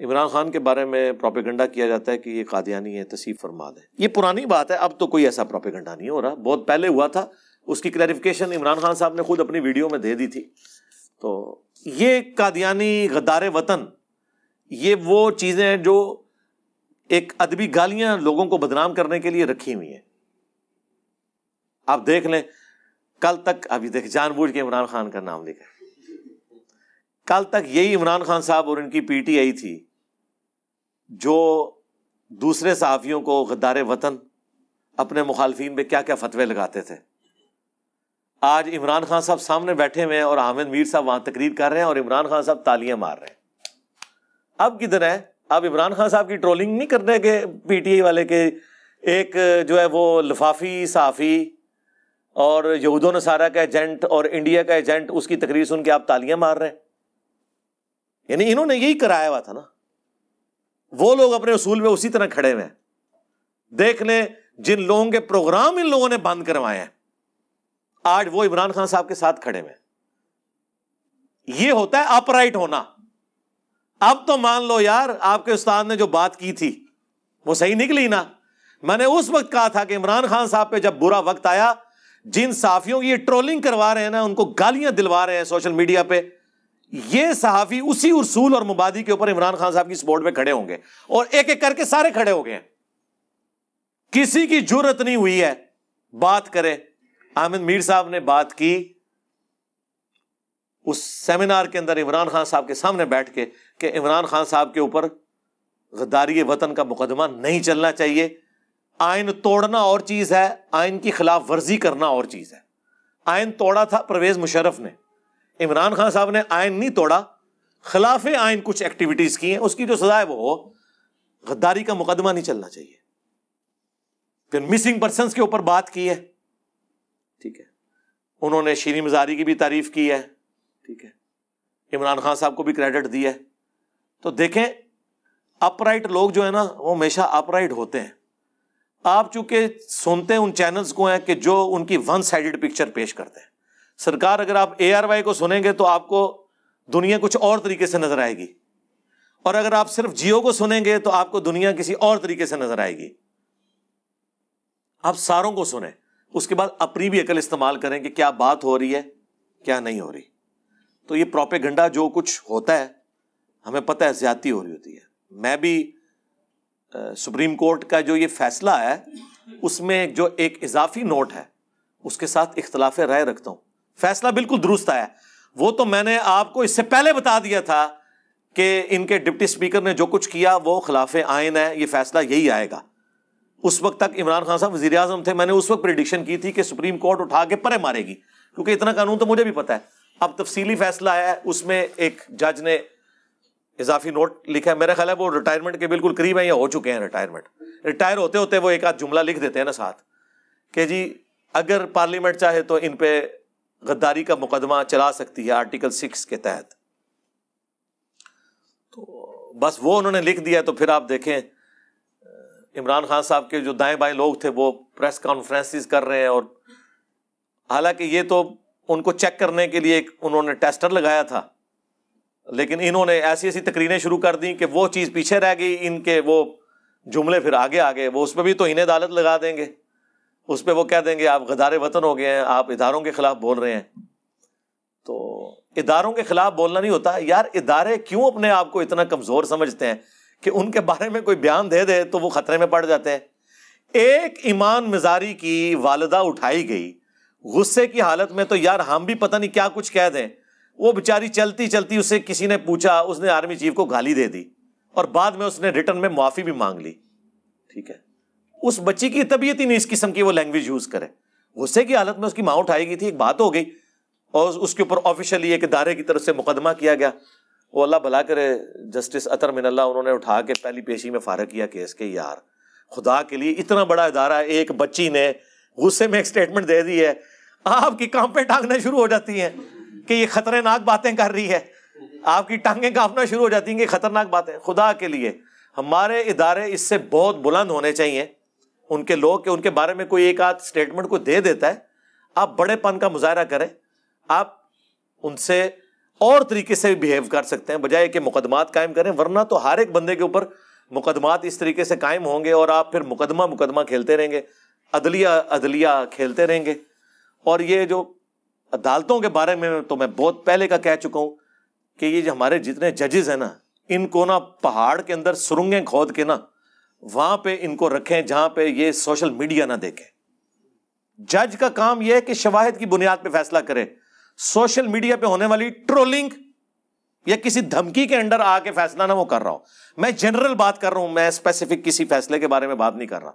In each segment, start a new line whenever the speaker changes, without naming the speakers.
عمران خان کے بارے میں پروپیگنڈا کیا جاتا ہے کہ یہ قادیانی ہے، تصحیف فرماد ہے. یہ پرانی بات ہے، اب تو کوئی ایسا پروپیگنڈا نہیں ہو رہا، بہت پہلے ہوا تھا. اس کی کلیریفیکیشن عمران خان صاحب نے خود اپنی ویڈیو میں دے دی تھی. تو یہ قادیانی، غدار وطن، یہ وہ چیزیں ہیں جو ایک ادبی گالیاں لوگوں کو بدنام کرنے کے لیے رکھی ہوئی ہیں. آپ دیکھ لیں، کل تک ابھی دیکھ جان بوجھ کے عمران خان کا نام لکھا ہے. کل تک یہی عمران خان صاحب اور ان کی پی ٹی آئی تھی جو دوسرے صحافیوں کو غدار وطن، اپنے مخالفین پہ کیا کیا فتوے لگاتے تھے. آج عمران خان صاحب سامنے بیٹھے ہوئے ہیں اور حامد میر صاحب وہاں تقریر کر رہے ہیں اور عمران خان صاحب تالیاں مار رہے ہیں. اب کدھر ہے؟ اب عمران خان صاحب کی ٹرولنگ نہیں کرنے کے پی ٹی آئی والے کے ایک جو ہے وہ لفافی صحافی اور یہود و نصارہ کا ایجنٹ اور انڈیا کا ایجنٹ، اس کی تقریر سن کے آپ تالیاں مار رہے ہیں. یعنی انہوں نے یہی کرایا ہوا تھا نا. وہ لوگ اپنے اصول پہ اسی طرح کھڑے ہوئے ہیں. دیکھ لیں جن لوگوں کے پروگرام ان لوگوں نے بند کروائے ہیں، آج وہ عمران خان صاحب کے ساتھ کھڑے ہوئے ہیں. یہ ہوتا ہے اپ رائٹ ہونا. اب تو مان لو یار، آپ کے استاد نے جو بات کی تھی وہ صحیح نکلی نا. میں نے اس وقت کہا تھا کہ عمران خان صاحب پہ جب برا وقت آیا، جن صحافیوں کی یہ ٹرولنگ کروا رہے ہیں نا، ان کو گالیاں دلوا رہے ہیں سوشل میڈیا پہ، یہ صحافی اسی اصول اور مبادی کے اوپر عمران خان صاحب کی سپورٹ پہ کھڑے ہوں گے، اور ایک ایک کر کے سارے کھڑے ہو گئے ہیں. کسی کی جرت نہیں ہوئی ہے بات کرے. حامد میر صاحب نے بات کی اس سیمینار کے اندر عمران خان صاحب کے سامنے بیٹھ کے کہ عمران خان صاحب کے اوپر غداری وطن کا مقدمہ نہیں چلنا چاہیے. آئین توڑنا اور چیز ہے، آئین کی خلاف ورزی کرنا اور چیز ہے. آئین توڑا تھا پرویز مشرف نے، عمران خان صاحب نے آئین نہیں توڑا، خلاف آئین کچھ ایکٹیویٹیز کی ہیں، اس کی جو سزا ہے وہ ہو. غداری کا مقدمہ نہیں چلنا چاہیے. پھر مسنگ پرسنز کے اوپر بات کی ہے، ٹھیک ہے، انہوں نے شیریں مزاری کی بھی تعریف کی ہے، ٹھیک ہے، عمران خان صاحب کو بھی کریڈٹ دیا ہے. تو دیکھیں اپ رائٹ لوگ جو ہے نا وہ ہمیشہ اپ رائٹ ہوتے ہیں. آپ چونکہ سنتے ہیں ان چینلز کو ہیں کہ جو ان کی ون سائیڈڈ پکچر پیش کرتے ہیں. سرکار اگر آپ ARY کو سنیں گے تو آپ کو دنیا کچھ اور طریقے سے نظر آئے گی، اور اگر آپ صرف جیو کو سنیں گے تو آپ کو دنیا کسی اور طریقے سے نظر آئے گی. آپ ساروں کو سنیں، اس کے بعد اپنی بھی عقل استعمال کریں کہ کیا بات ہو رہی ہے کیا نہیں ہو رہی. تو یہ پروپیگنڈا جو کچھ ہوتا ہے ہمیں پتہ ہے زیادتی ہو رہی ہوتی ہے. میں بھی سپریم کورٹ کا جو یہ فیصلہ ہے اس میں جو ایک اضافی نوٹ ہے اس کے ساتھ اختلاف رائے رکھتا ہوں. فیصلہ بالکل درست آیا. وہ تو میں نے آپ کو اس سے پہلے بتا دیا تھا کہ ان کے ڈپٹی اسپیکر نے جو کچھ کیا وہ خلاف آئین ہے، یہ فیصلہ یہی آئے گا. اس وقت تک عمران خان صاحب وزیر اعظم تھے، میں نے اس وقت پریڈکشن کی تھی کہ سپریم کورٹ اٹھا کے پرے مارے گی، کیونکہ اتنا قانون تو مجھے بھی پتا ہے. اب تفصیلی فیصلہ آیا ہے، اس میں ایک جج نے اضافی نوٹ لکھا ہے. میرا خیال ہے وہ ریٹائرمنٹ کے بالکل قریب ہیں یا ہو چکے ہیں ریٹائرمنٹ. ریٹائر ہوتے ہوتے وہ ایک آدھ جملہ لکھ دیتے ہیں نا ساتھ کہ جی اگر پارلیمنٹ چاہے تو ان پہ غداری کا مقدمہ چلا سکتی ہے آرٹیکل 6 کے تحت. تو بس وہ انہوں نے لکھ دیا. تو پھر آپ دیکھیں عمران خان صاحب کے جو دائیں بائیں لوگ تھے وہ پریس کانفرنسز کر رہے ہیں، اور حالانکہ یہ تو ان کو چیک کرنے کے لیے انہوں نے ٹیسٹر لگایا تھا، لیکن انہوں نے ایسی ایسی تقریریں شروع کر دیں کہ وہ چیز پیچھے رہ گئی، ان کے وہ جملے پھر آگے آگے. وہ اس پہ بھی توہین عدالت لگا دیں گے، اس پہ وہ کہہ دیں گے آپ غدار وطن ہو گئے ہیں، آپ اداروں کے خلاف بول رہے ہیں. تو اداروں کے خلاف بولنا نہیں ہوتا یار. ادارے کیوں اپنے آپ کو اتنا کمزور سمجھتے ہیں کہ ان کے بارے میں کوئی بیان دے دے تو وہ خطرے میں پڑ جاتے ہیں. ایک ایمان مزاری کی والدہ اٹھائی گئی غصے کی حالت میں، تو یار ہم بھی پتہ نہیں کیا کچھ کہہ دیں. وہ بیچاری چلتی چلتی اسے کسی نے پوچھا، اس نے آرمی چیف کو گالی دے دی اور بعد میں اس نے ریٹن میں معافی بھی مانگ لی. ٹھیک ہے، اس بچی کی طبیعت ہی نہیں اس قسم کی وہ لینگویج یوز کرے. غصے کی حالت میں اس کی ماں اٹھائی گئی تھی، ایک بات ہو گئی اور اس کے اوپر آفیشیلی ایک ادارے کی طرف سے مقدمہ کیا گیا. وہ اللہ بھلا کرے جسٹس عطر من اللہ، انہوں نے اٹھا کے پہلی پیشی میں فارغ کیا کیس کے. یار خدا کے لیے اتنا بڑا ادارہ، ایک بچی نے غصے میں ایک سٹیٹمنٹ دے دی ہے، آپ کی کانپیں ٹانگنا شروع ہو جاتی ہیں کہ یہ خطرناک باتیں کر رہی ہے. آپ کی ٹانگیں کانپنا شروع ہو جاتی ہیں کہ خطرناک باتیں. خدا کے لیے ہمارے ادارے اس سے بہت بلند ہونے چاہیے. ان کے لوگ کہ ان کے بارے میں کوئی ایک آدھ سٹیٹمنٹ کو دے دیتا ہے، آپ بڑے پن کا مظاہرہ کریں، آپ ان سے اور طریقے سے بہیو کر سکتے ہیں بجائے کہ مقدمات قائم کریں. ورنہ تو ہر ایک بندے کے اوپر مقدمات اس طریقے سے قائم ہوں گے اور آپ پھر مقدمہ کھیلتے رہیں گے, عدلیہ کھیلتے رہیں گے. اور یہ جو عدالتوں کے بارے میں تو میں بہت پہلے کا کہہ چکا ہوں کہ یہ جو ہمارے جتنے ججز ہیں نا, ان کو نا پہاڑ کے اندر سرنگیں کھود کے نا وہاں پہ ان کو رکھیں جہاں پہ یہ سوشل میڈیا نہ دیکھیں. جج کا کام یہ ہے کہ شواہد کی بنیاد پہ فیصلہ کرے. سوشل میڈیا پہ ہونے والی ٹرولنگ یا کسی دھمکی کے انڈر آ کے فیصلہ نہ وہ کر رہا ہوں. میں جنرل بات کر رہا ہوں, میں اسپیسیفک کسی فیصلے کے بارے میں بات نہیں کر رہا.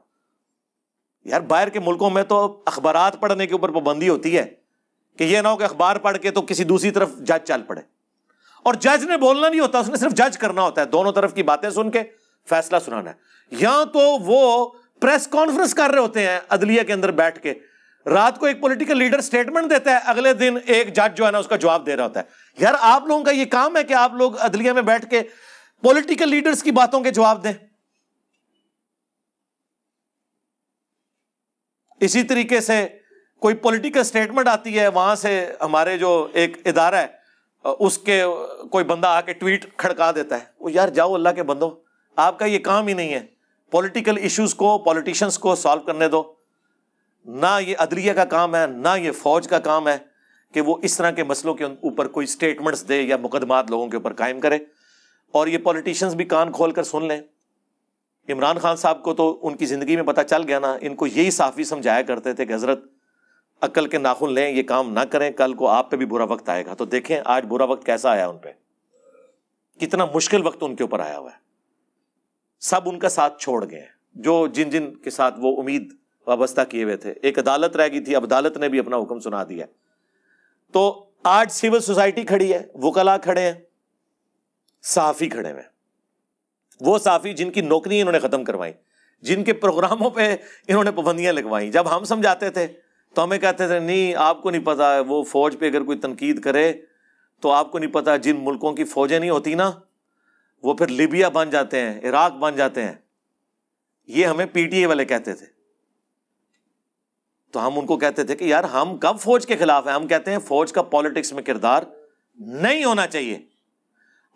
یار باہر کے ملکوں میں تو اخبارات پڑھنے کے اوپر پابندی ہوتی ہے کہ یہ نہ ہو کہ اخبار پڑھ کے تو کسی دوسری طرف جج چل پڑے. اور جج نے بولنا نہیں ہوتا, اس نے صرف جج کرنا ہوتا ہے, دونوں طرف کی باتیں سن کے فیصلہ سنانا ہے. یہاں تو وہ پریس کانفرنس کر رہے ہوتے ہیں عدلیہ کے اندر بیٹھ کے, رات کو ایک پولیٹیکل لیڈر سٹیٹمنٹ دیتا ہے, اگلے دن ایک جج جو ہے نا اس کا جواب دے رہا ہوتا ہے. یار آپ لوگوں کا یہ کام ہے کہ آپ لوگ عدلیہ میں بیٹھ کے پولیٹیکل لیڈرز کی باتوں کے جواب دیں. اسی طریقے سے کوئی پولیٹیکل سٹیٹمنٹ آتی ہے, وہاں سے ہمارے جو ایک ادارہ ہے اس کے کوئی بندہ آ کے ٹویٹ کھڑکا دیتا ہے. وہ یار جاؤ اللہ کے بندو, آپ کا یہ کام ہی نہیں ہے پولیٹیکل ایشوز کو پولیٹیشنز کو سالو کرنے دو. نہ یہ عدلیہ کا کام ہے, نہ یہ فوج کا کام ہے کہ وہ اس طرح کے مسئلوں کے اوپر کوئی سٹیٹمنٹس دے یا مقدمات لوگوں کے اوپر قائم کرے. اور یہ پولیٹیشنز بھی کان کھول کر سن لیں. عمران خان صاحب کو تو ان کی زندگی میں پتہ چل گیا نا, ان کو یہی صحافی سمجھایا کرتے تھے کہ حضرت عقل کے ناخن لیں, یہ کام نہ کریں, کل کو آپ پہ بھی برا وقت آئے گا. تو دیکھیں آج برا وقت کیسا آیا ان پہ, کتنا مشکل وقت ان کے اوپر آیا ہوا ہے. سب ان کا ساتھ چھوڑ گئے ہیں جو جن کے ساتھ وہ امید وابستہ کیے ہوئے تھے. ایک عدالت رہ گئی تھی, اب عدالت نے بھی اپنا حکم سنا دیا. تو آج سول سوسائٹی کھڑی ہے, وکلاء کھڑے ہیں, صحافی کھڑے ہیں. وہ صحافی جن کی نوکری انہوں نے ختم کروائی, جن کے پروگراموں پہ انہوں نے پابندیاں لگوائیں. جب ہم سمجھاتے تھے تو ہمیں کہتے تھے نہیں آپ کو نہیں پتا, وہ فوج پہ اگر کوئی تنقید کرے تو آپ کو نہیں پتا, جن ملکوں کی فوجیں نہیں ہوتی نا وہ پھر لیبیا بن جاتے ہیں, عراق بن جاتے ہیں. یہ ہمیں پی ٹی اے والے کہتے تھے. تو ہم ان کو کہتے تھے کہ یار ہم کب فوج کے خلاف ہیں, ہم کہتے ہیں فوج کا پالیٹکس میں کردار نہیں ہونا چاہیے.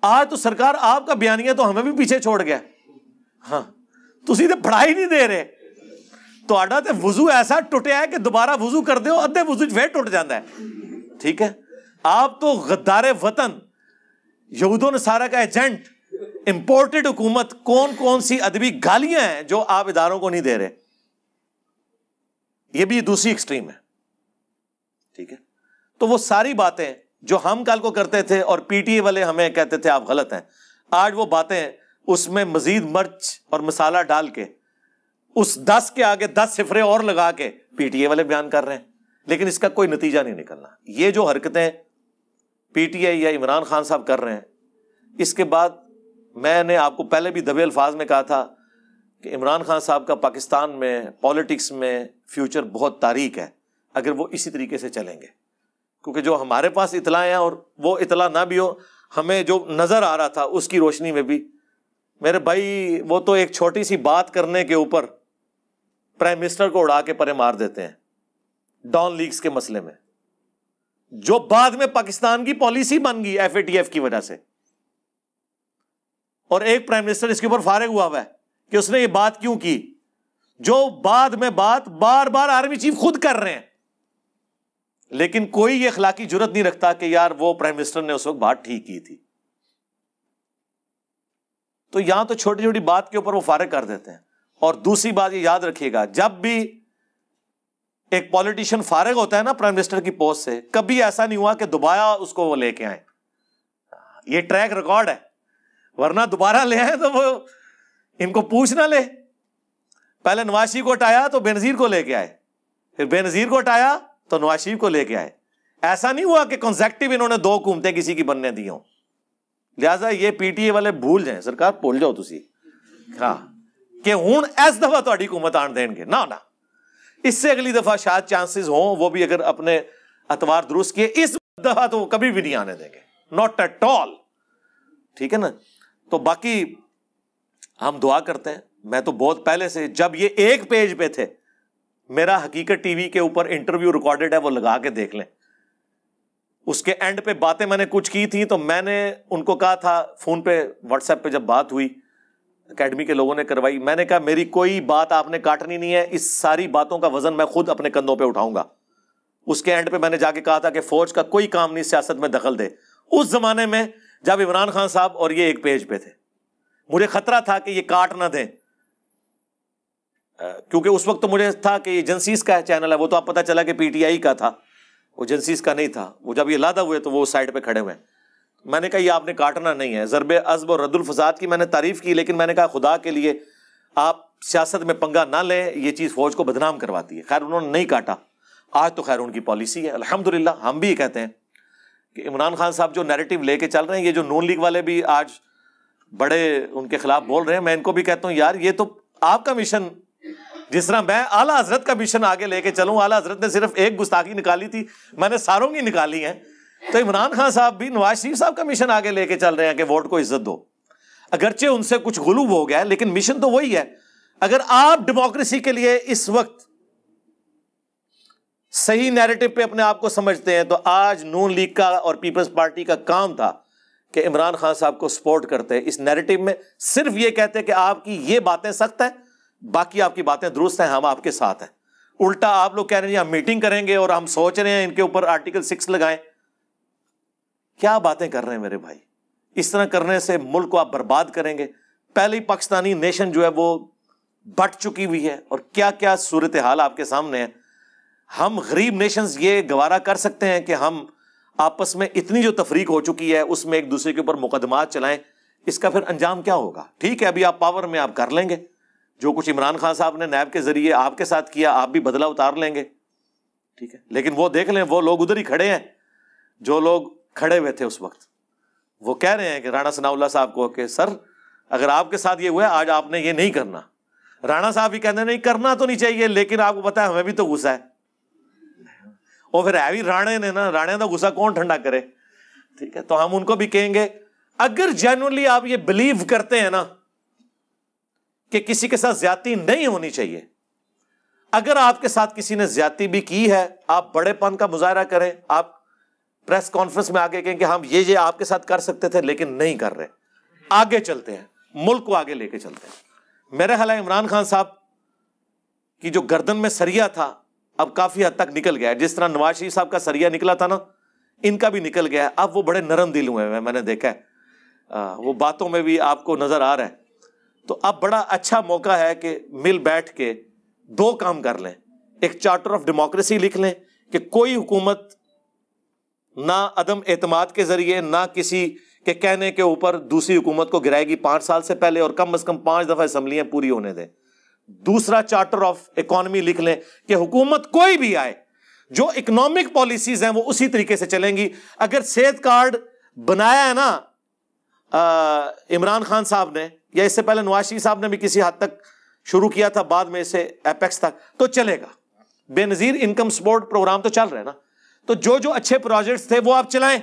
آج تو سرکار آپ کا بیانیہ تو ہمیں بھی پیچھے چھوڑ گیا. ہاں تو سیدھے پڑھائی نہیں دے رہے. تو آڈا تے وضو ایسا ٹوٹیا ہے کہ دوبارہ وضو کر دے ادھے وضو پھر ٹوٹ جاتا ہے. ٹھیک ہے, آپ تو غدار وطن, یہود و نصارہ کا ایجنٹ, امپورٹڈ حکومت, کون سی ادبی گالیاں ہیں جو آپ اداروں کو نہیں دے رہے. یہ بھی دوسری ایکسٹریم ہے. ٹھیک ہے, تو وہ ساری باتیں جو ہم کل کو کرتے تھے اور پی ٹی اے والے ہمیں کہتے تھے آپ غلط ہیں, آج وہ باتیں اس میں مزید مرچ اور مسالہ ڈال کے اس 10 کے آگے 10 صفرے اور لگا کے پی ٹی اے والے بیان کر رہے ہیں, لیکن اس کا کوئی نتیجہ نہیں نکلنا. یہ جو حرکتیں پی ٹی اے یا عمران خان صاحب کر رہے ہیں, اس کے بعد میں نے آپ کو پہلے بھی دبے الفاظ میں کہا تھا کہ عمران خان صاحب کا پاکستان میں پالیٹکس میں فیوچر بہت تاریک ہے اگر وہ اسی طریقے سے چلیں گے. کیونکہ جو ہمارے پاس اطلاع ہیں, اور وہ اطلاع نہ بھی ہو, ہمیں جو نظر آ رہا تھا اس کی روشنی میں بھی, میرے بھائی وہ تو ایک چھوٹی سی بات کرنے کے اوپر پرائم منسٹر کو اڑا کے پرے مار دیتے ہیں ڈان لیگز کے مسئلے میں, جو بعد میں پاکستان کی پالیسی بن گئی ایف اے ٹی ایف کی وجہ سے. اور ایک پرائم منسٹر اس کے اوپر فارغ ہوا ہے کہ اس نے یہ بات کیوں کی, جو بعد میں بات بار بار آرمی چیف خود کر رہے ہیں, لیکن کوئی یہ اخلاقی جرت نہیں رکھتا کہ یار وہ پرائم منسٹر نے اس وقت بات ٹھیک کی تھی. تو یہاں تو چھوٹی چھوٹی بات کے اوپر وہ فارغ کر دیتے ہیں. اور دوسری بات یہ یاد رکھیے گا, جب بھی ایک پولیٹیشین فارغ ہوتا ہے نا پرائم منسٹر کی پوسٹ سے, کبھی ایسا نہیں ہوا کہ دوبارہ اس کو وہ لے کے آئیں. یہ ٹریک ریکارڈ ہے, ورنہ دوبارہ لے آئے تو وہ ان کو پوچھ نہ لے. پہلے نواز شریف کو ہٹایا تو بے نظیر کو لے کے آئے, پھر بے نظیر کو ہٹایا تو نواز شریف کو لے کے آئے. ایسا نہیں ہوا کہ کنسیکٹیو انہوں نے 2 حکومتیں کسی کی بننے دی ہوں. لہٰذا یہ پی ٹی اے والے بھول جائیں, سرکار بھول جاؤ تسی ہاں کہ ہوں اس دفعہ تہاڈی حکومت آن دین گے نہ. اس سے اگلی دفعہ شاید چانسز ہوں, وہ بھی اگر اپنے اتوار درست کیے, اس دفعہ تو وہ کبھی بھی نہیں آنے دیں گے, ناٹ ایٹ آل. ٹھیک ہے نا. تو باقی ہم دعا کرتے ہیں. میں تو بہت پہلے سے, جب یہ ایک پیج پہ تھے, میرا حقیقت ٹی وی کے اوپر انٹرویو ریکارڈڈ ہے, وہ لگا کے دیکھ لیں. اس کے اینڈ پہ باتیں میں نے کچھ کی تھی تو میں نے ان کو کہا تھا فون پہ واٹس ایپ پہ جب بات ہوئی اکیڈمی کے لوگوں نے کروائی, میں نے کہا میری کوئی بات آپ نے کاٹنی نہیں ہے, اس ساری باتوں کا وزن میں خود اپنے کندھوں پہ اٹھاؤں گا. اس کے اینڈ پہ میں نے جا کے کہا تھا کہ فوج کا کوئی کام نہیں سیاست میں دخل دے. اس زمانے میں جب عمران خان صاحب اور یہ ایک پیج پہ تھے, مجھے خطرہ تھا کہ یہ کاٹ نہ دیں, کیونکہ اس وقت تو مجھے تھا کہ یہ ایجنسیز کا چینل ہے, وہ تو آپ پتہ چلا کہ پی ٹی آئی کا تھا, وہ ایجنسیز کا نہیں تھا. وہ جب یہ علیحدہ ہوئے تو وہ سائڈ پہ کھڑے ہوئے. میں نے کہا یہ آپ نے کاٹنا نہیں ہے. ضرب عصب اور رد الفساد کی میں نے تعریف کی, لیکن میں نے کہا خدا کے لیے آپ سیاست میں پنگا نہ لیں, یہ چیز فوج کو بدنام کرواتی ہے. خیر انہوں نے نہیں کاٹا. آج تو خیر ان کی پالیسی ہے الحمدللہ. ہم بھی یہ کہتے ہیں کہ عمران خان صاحب جو نیریٹو لے کے چل رہے ہیں, یہ جو نون لیگ والے بھی آج بڑے ان کے خلاف بول رہے ہیں, میں ان کو بھی کہتا ہوں یار یہ تو آپ کا مشن, جس طرح میں اعلیٰ حضرت کا مشن آگے لے کے چلوں. اعلیٰ حضرت نے صرف ایک گستاخی نکالی تھی, میں نے ساروں کی نکالی ہیں. تو عمران خان صاحب بھی نواز شریف صاحب کا مشن آگے لے کے چل رہے ہیں کہ ووٹ کو عزت دو. اگرچہ ان سے کچھ غلو ہو گیا لیکن مشن تو وہی ہے. اگر آپ ڈیموکریسی کے لیے اس وقت صحیح نیریٹو پہ اپنے آپ کو سمجھتے ہیں تو آج نون لیگ کا اور پیپلز پارٹی کا کام تھا کہ عمران خان صاحب کو سپورٹ کرتے. اس نیریٹو میں صرف یہ کہتے کہ آپ کی یہ باتیں سخت ہیں, باقی آپ کی باتیں درست ہیں, ہم آپ کے ساتھ ہیں. الٹا آپ لوگ کہہ رہے ہیں ہم میٹنگ کریں گے اور ہم سوچ رہے ہیں ان کے اوپر آرٹیکل 6 لگائیں. کیا باتیں کر رہے ہیں میرے بھائی؟ اس طرح کرنے سے ملک کو آپ برباد کریں گے. پہلے ہی پاکستانی نیشن جو ہے وہ بٹ چکی ہوئی ہے, اور کیا کیا صورتحال آپ کے سامنے ہے. ہم غریب نیشنز یہ گوارا کر سکتے ہیں کہ ہم آپس میں اتنی جو تفریق ہو چکی ہے اس میں ایک دوسرے کے اوپر مقدمات چلائیں؟ اس کا پھر انجام کیا ہوگا؟ ٹھیک ہے ابھی آپ پاور میں آپ کر لیں گے, جو کچھ عمران خان صاحب نے نیب کے ذریعے آپ کے ساتھ کیا آپ بھی بدلہ اتار لیں گے, ٹھیک ہے, لیکن وہ دیکھ لیں وہ لوگ ادھر ہی کھڑے ہیں جو لوگ کھڑے ہوئے تھے اس وقت. وہ کہہ رہے ہیں کہ رانا ثناء اللہ صاحب کو کہ سر اگر آپ کے ساتھ یہ ہوا ہے آج آپ نے یہ نہیں کرنا. رانا صاحب بھی کہتے ہیں نہیں کرنا تو نہیں چاہیے, لیکن آپ کو پتا ہے ہمیں بھی تو غصہ ہے. اور پھر ہے بھی رانے نے نا, رانے کا غصہ کون ٹھنڈا کرے, ٹھیک ہے. تو ہم ان کو بھی کہیں گے اگر جینوئنلی آپ یہ بلیو کرتے ہیں نا کہ کسی کے ساتھ زیادتی نہیں ہونی چاہیے, اگر آپ کے ساتھ کسی نے زیادتی بھی کی ہے آپ بڑے پن کا مظاہرہ کریں, آپ پریس کانفرنس میں آگے کہیں کہ ہم یہ آپ کے ساتھ کر سکتے تھے لیکن نہیں کر رہے, آگے چلتے ہیں, ملک کو آگے لے کے چلتے ہیں. میرا خیال ہے عمران خان صاحب کی جو گردن میں سریا تھا اب کافی حد تک نکل گیا ہے. جس طرح نواز شریف صاحب کا سریا نکلا تھا نا, ان کا بھی نکل گیا ہے. اب وہ بڑے نرم دل ہوئے ہیں, میں نے دیکھا ہے, وہ باتوں میں بھی آپ کو نظر آ رہا ہے. تو اب بڑا اچھا موقع ہے کہ مل بیٹھ کے دو کام کر لیں. ایک چارٹر آف ڈیموکریسی لکھ لیں کہ کوئی حکومت نہ عدم اعتماد کے ذریعے نہ کسی کے کہنے کے اوپر دوسری حکومت کو گرائے گی 5 سال سے پہلے, اور کم از کم 5 دفعہ اسمبلیاں پوری ہونے دیں. دوسرا چارٹر آف اکانومی لکھ لیں کہ حکومت کوئی بھی آئے جو اکنامک پالیسیز ہیں وہ اسی طریقے سے چلیں گی. اگر صحت کارڈ بنایا ہے نا عمران خان صاحب نے, یا اس سے پہلے نواز شریف صاحب نے بھی کسی حد تک شروع کیا تھا, بعد میں اسے ایپیکس تک, تو چلے گا. بے نظیر انکم سپورٹ پروگرام تو چل رہے ہیں نا, تو جو اچھے پروجیکٹس تھے وہ آپ چلائیں,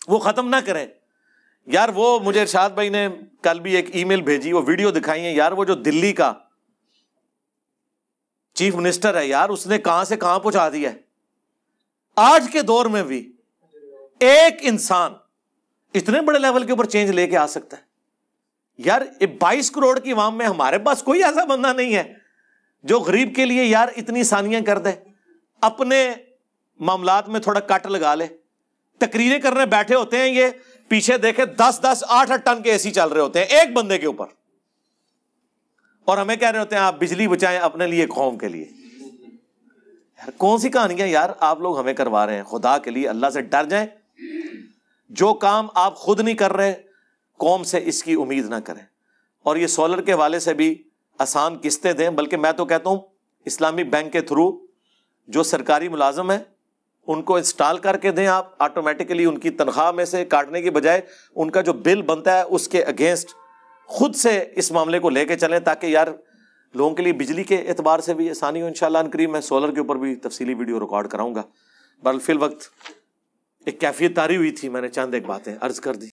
وہ ختم نہ کریں. یار وہ مجھے ارشاد بھائی نے کل بھی ایک ای میل بھیجی, وہ ویڈیو دکھائی ہے. یار وہ جو دلی کا چیف منسٹر ہے یار, اس نے کہاں سے کہاں پہنچا دیا ہے. آج کے دور میں بھی ایک انسان اتنے بڑے لیول کے اوپر چینج لے کے آ سکتا ہے. یار 22 کروڑ کی عوام میں ہمارے پاس کوئی ایسا بندہ نہیں ہے جو غریب کے لیے یار اتنی آسانیاں کر دے, اپنے معاملات میں تھوڑا کٹ لگا لے. تقریریں کرنے بیٹھے ہوتے ہیں یہ, پیچھے دیکھے 10-10 8-8 ٹن کے ایسی چل رہے ہوتے ہیں ایک بندے کے اوپر, اور ہمیں کہہ رہے ہوتے ہیں آپ بجلی بچائیں اپنے لیے قوم کے لیے. یار کون سی کہانیاں یار آپ لوگ ہمیں کروا رہے ہیں. خدا کے لیے اللہ سے ڈر جائیں. جو کام آپ خود نہیں کر رہے قوم سے اس کی امید نہ کریں. اور یہ سولر کے حوالے سے بھی آسان قسطیں دیں, بلکہ میں تو کہتا ہوں اسلامی بینک کے تھرو جو سرکاری ملازم ہیں ان کو انسٹال کر کے دیں آپ, آٹومیٹکلی ان کی تنخواہ میں سے کاٹنے کی بجائے ان کا جو بل بنتا ہے اس کے اگینسٹ خود سے اس معاملے کو لے کے چلیں, تاکہ یار لوگوں کے لیے بجلی کے اعتبار سے بھی آسانی ہو. انشاءاللہ ان قریب میں سولر کے اوپر بھی تفصیلی ویڈیو ریکارڈ کراؤں گا. بہرحال فی الوقت ایک کیفیت طاری ہوئی تھی, میں نے چند ایک باتیں عرض کر دی.